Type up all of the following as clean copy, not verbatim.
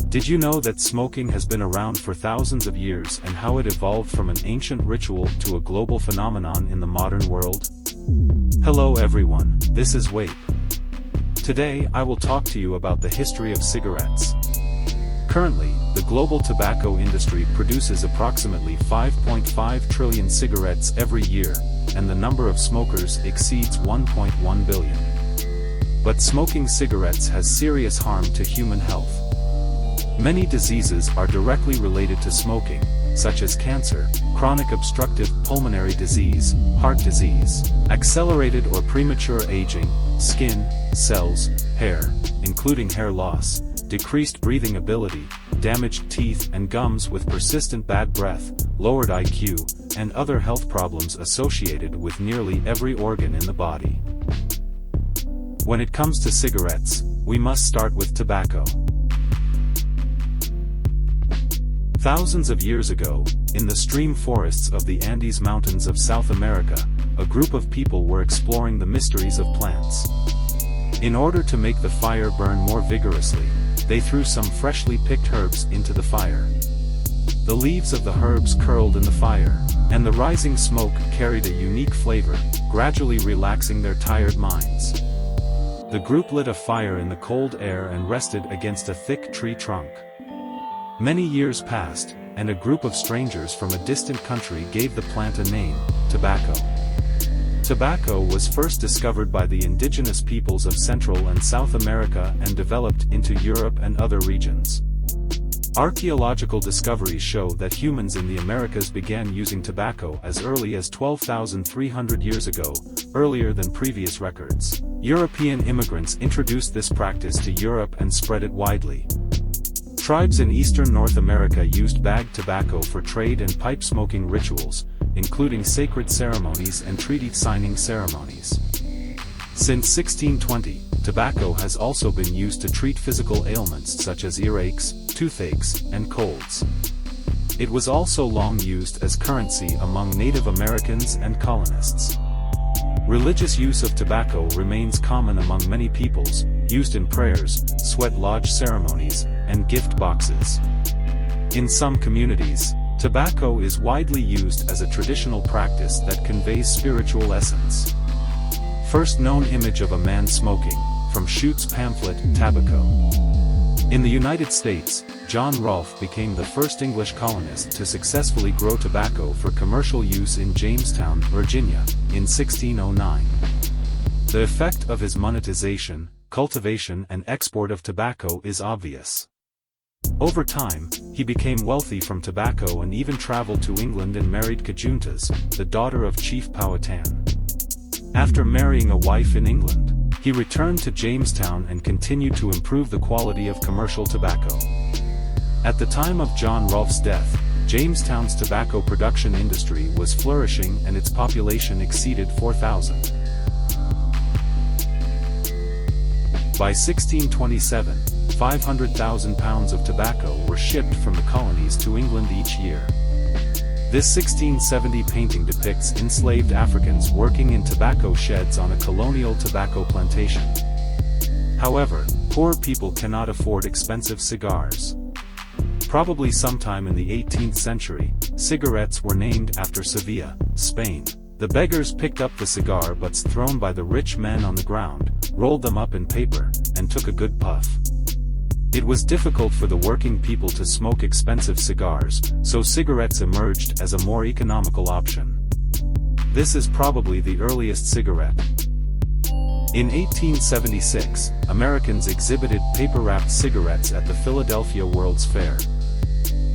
Did you know that smoking has been around for thousands of years and how it evolved from an ancient ritual to a global phenomenon in the modern world? Hello everyone, this is WAPE. Today I will talk to you about the history of cigarettes. Currently, the global tobacco industry produces approximately 5.5 trillion cigarettes every year, and the number of smokers exceeds 1.1 billion. But smoking cigarettes has serious harm to human health. Many diseases are directly related to smoking, such as cancer, chronic obstructive pulmonary disease, heart disease, accelerated or premature aging, skin, cells, hair, including hair loss, decreased breathing ability, damaged teeth and gums with persistent bad breath, lowered IQ, and other health problems associated with nearly every organ in the body. When it comes to cigarettes, we must start with tobacco. Thousands of years ago, in the stream forests of the Andes Mountains of South America, a group of people were exploring the mysteries of plants. In order to make the fire burn more vigorously, they threw some freshly picked herbs into the fire. The leaves of the herbs curled in the fire, and the rising smoke carried a unique flavor, gradually relaxing their tired minds. The group lit a fire in the cold air and rested against a thick tree trunk. Many years passed, and a group of strangers from a distant country gave the plant a name, tobacco. Tobacco was first discovered by the indigenous peoples of Central and South America and developed into Europe and other regions. Archaeological discoveries show that humans in the Americas began using tobacco as early as 12,300 years ago, earlier than previous records. European immigrants introduced this practice to Europe and spread it widely. Tribes in eastern North America used bagged tobacco for trade and pipe smoking rituals, including sacred ceremonies and treaty signing ceremonies. Since 1620, tobacco has also been used to treat physical ailments such as earaches, toothaches, and colds. It was also long used as currency among Native Americans and colonists. Religious use of tobacco remains common among many peoples, used in prayers, sweat lodge ceremonies, and gift boxes. In some communities, tobacco is widely used as a traditional practice that conveys spiritual essence. First known image of a man smoking, from Schute's pamphlet, Tobacco. In the United States, John Rolfe became the first English colonist to successfully grow tobacco for commercial use in Jamestown, Virginia, in 1609. The effect of his monetization, cultivation and export of tobacco is obvious. Over time, he became wealthy from tobacco and even traveled to England and married Kajuntas, the daughter of Chief Powhatan. After marrying a wife in England, he returned to Jamestown and continued to improve the quality of commercial tobacco. At the time of John Rolfe's death, Jamestown's tobacco production industry was flourishing and its population exceeded 4,000. By 1627, 500,000 pounds of tobacco were shipped from the colonies to England each year. This 1670 painting depicts enslaved Africans working in tobacco sheds on a colonial tobacco plantation. However, poor people cannot afford expensive cigars. Probably sometime in the 18th century, cigarettes were named after Sevilla, Spain. The beggars picked up the cigar butts thrown by the rich men on the ground, rolled them up in paper, and took a good puff. It was difficult for the working people to smoke expensive cigars, so cigarettes emerged as a more economical option. This is probably the earliest cigarette. In 1876, Americans exhibited paper-wrapped cigarettes at the Philadelphia World's Fair.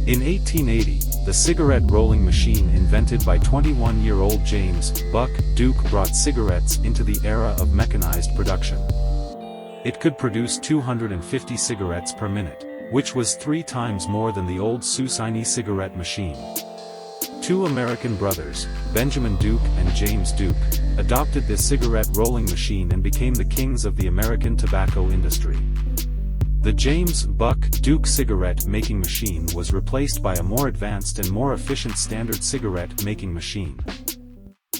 In 1880, the cigarette rolling machine invented by 21-year-old James "Buck" Duke brought cigarettes into the era of mechanized production. It could produce 250 cigarettes per minute, which was 3 times more than the old Susini cigarette machine. Two American brothers, Benjamin Duke and James Duke, adopted this cigarette rolling machine and became the kings of the American tobacco industry. The James "Buck" Duke cigarette making machine was replaced by a more advanced and more efficient standard cigarette making machine.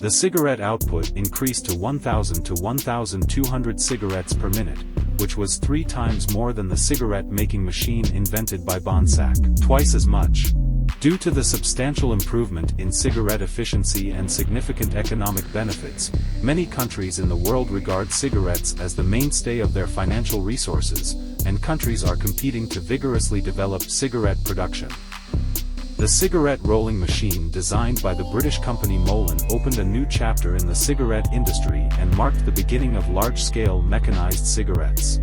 The cigarette output increased to 1,000 to 1,200 cigarettes per minute, which was 3 times more than the cigarette-making machine invented by Bonsack, twice as much. Due to the substantial improvement in cigarette efficiency and significant economic benefits, many countries in the world regard cigarettes as the mainstay of their financial resources, and countries are competing to vigorously develop cigarette production. The cigarette rolling machine designed by the British company Molin opened a new chapter in the cigarette industry and marked the beginning of large-scale mechanized cigarettes.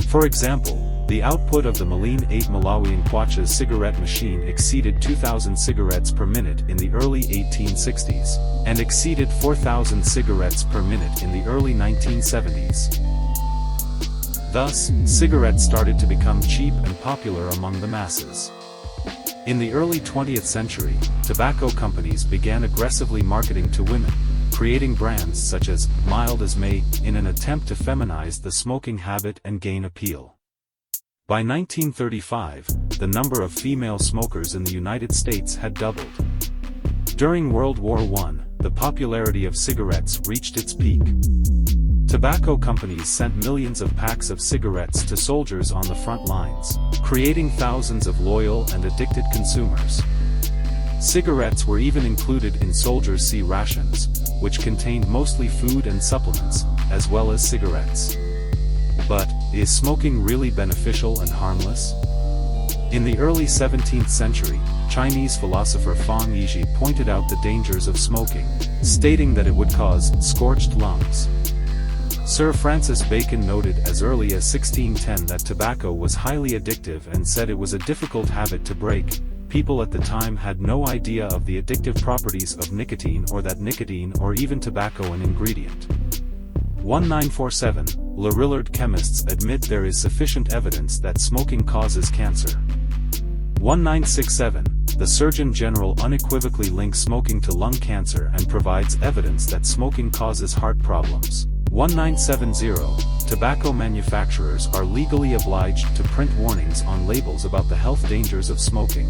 For example, the output of the Moline 8 Malawian Kwacha's cigarette machine exceeded 2,000 cigarettes per minute in the early 1860s, and exceeded 4,000 cigarettes per minute in the early 1970s. Thus, cigarettes started to become cheap and popular among the masses. In the early 20th century, tobacco companies began aggressively marketing to women, creating brands such as Mild as May in an attempt to feminize the smoking habit and gain appeal. By 1935, the number of female smokers in the United States had doubled. During World War I, the popularity of cigarettes reached its peak. Tobacco companies sent millions of packs of cigarettes to soldiers on the front lines, creating thousands of loyal and addicted consumers. Cigarettes were even included in soldiers' C rations, which contained mostly food and supplements, as well as cigarettes. But, is smoking really beneficial and harmless? In the early 17th century, Chinese philosopher Fang Yizhi pointed out the dangers of smoking, stating that it would cause scorched lungs. Sir Francis Bacon noted as early as 1610 that tobacco was highly addictive and said it was a difficult habit to break. People at the time had no idea of the addictive properties of nicotine or that nicotine or even tobacco an ingredient. 1947, Lorillard chemists admit there is sufficient evidence that smoking causes cancer. 1967, the Surgeon General unequivocally links smoking to lung cancer and provides evidence that smoking causes heart problems. 1970, tobacco manufacturers are legally obliged to print warnings on labels about the health dangers of smoking.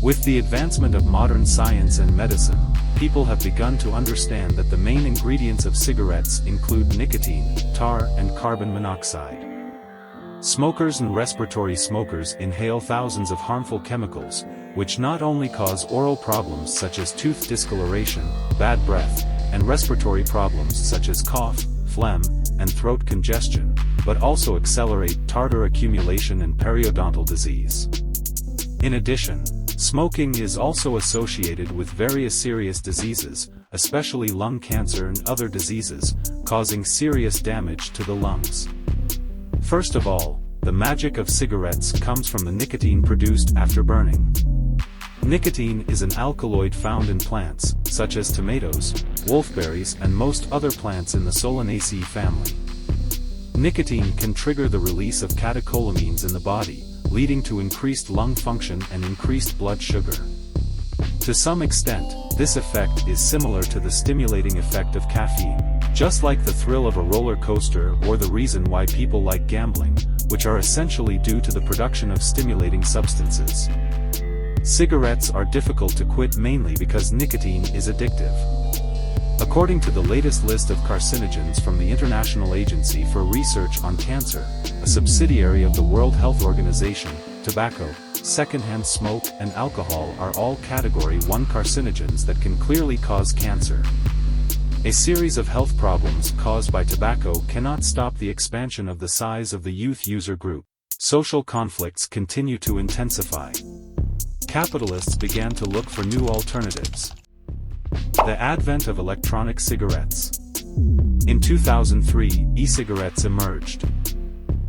With the advancement of modern science and medicine, people have begun to understand that the main ingredients of cigarettes include nicotine, tar, and carbon monoxide. Smokers and respiratory smokers inhale thousands of harmful chemicals, which not only cause oral problems such as tooth discoloration, bad breath, and respiratory problems such as cough, phlegm, and throat congestion, but also accelerate tartar accumulation and periodontal disease. In addition, smoking is also associated with various serious diseases, especially lung cancer and other diseases, causing serious damage to the lungs. First of all, the magic of cigarettes comes from the nicotine produced after burning. Nicotine is an alkaloid found in plants, such as tomatoes, wolfberries and most other plants in the Solanaceae family. Nicotine can trigger the release of catecholamines in the body, leading to increased lung function and increased blood sugar. To some extent, this effect is similar to the stimulating effect of caffeine, just like the thrill of a roller coaster or the reason why people like gambling, which are essentially due to the production of stimulating substances. Cigarettes are difficult to quit mainly because nicotine is addictive. According to the latest list of carcinogens from the International Agency for Research on Cancer, a subsidiary of the World Health Organization, tobacco, secondhand smoke and alcohol are all Category 1 carcinogens that can clearly cause cancer. A series of health problems caused by tobacco cannot stop the expansion of the size of the youth user group. Social conflicts continue to intensify. Capitalists began to look for new alternatives. The advent of electronic cigarettes. In 2003, e-cigarettes emerged.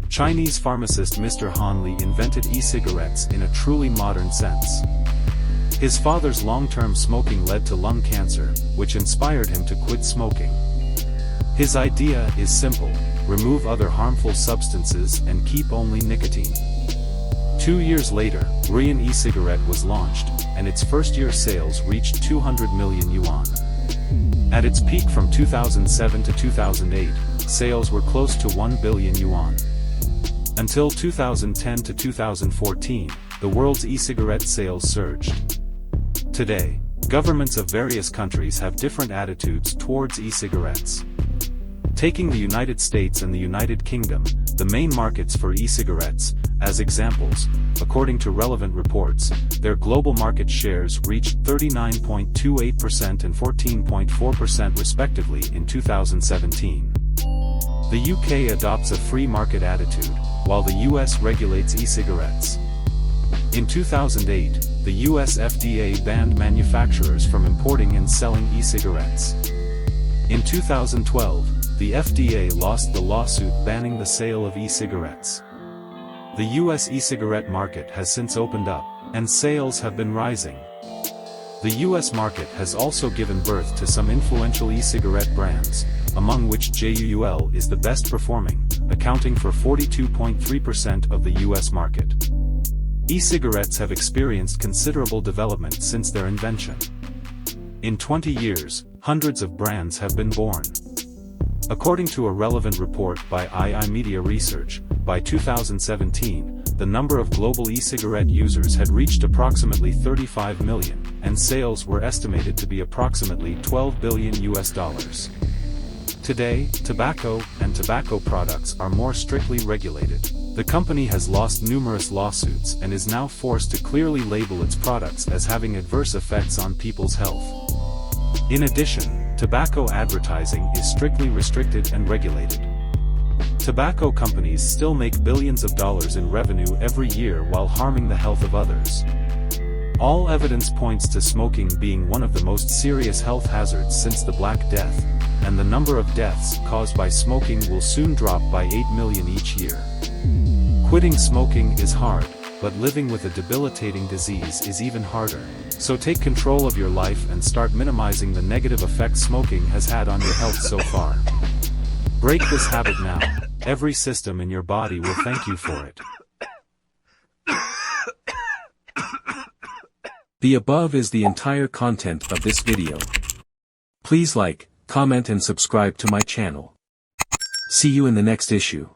Chinese pharmacist Mr. Han Li invented e-cigarettes in a truly modern sense. His father's long-term smoking led to lung cancer, which inspired him to quit smoking. His idea is simple: remove other harmful substances and keep only nicotine. 2 years later, Ruyan e-cigarette was launched, and its first-year sales reached 200 million yuan. At its peak from 2007 to 2008, sales were close to 1 billion yuan. Until 2010 to 2014, the world's e-cigarette sales surged. Today, Governments of various countries have different attitudes towards e-cigarettes. Taking the United States and the United Kingdom, the main markets for e-cigarettes, as examples, according to relevant reports, their global market shares reached 39.28% and 14.4% respectively in 2017. The UK adopts a free market attitude, while the US regulates e-cigarettes. In 2008, the US FDA banned manufacturers from importing and selling e-cigarettes. In 2012, the FDA lost the lawsuit banning the sale of e-cigarettes. The US e-cigarette market has since opened up, and sales have been rising. The US market has also given birth to some influential e-cigarette brands, among which JUUL is the best performing, accounting for 42.3% of the US market. E-cigarettes have experienced considerable development since their invention. In 20 years, hundreds of brands have been born. According to a relevant report by II Media Research, by 2017, the number of global e-cigarette users had reached approximately 35 million, and sales were estimated to be approximately $12 billion. Today, tobacco and tobacco products are more strictly regulated. The company has lost numerous lawsuits and is now forced to clearly label its products as having adverse effects on people's health. In addition, tobacco advertising is strictly restricted and regulated. Tobacco companies still make billions of dollars in revenue every year while harming the health of others. All evidence points to smoking being one of the most serious health hazards since the Black Death, and the number of deaths caused by smoking will soon drop by 8 million each year. Quitting smoking is hard, but living with a debilitating disease is even harder. So take control of your life and start minimizing the negative effects smoking has had on your health so far. Break this habit now. Every system in your body will thank you for it. The above is the entire content of this video. Please like, comment and subscribe to my channel. See you in the next issue.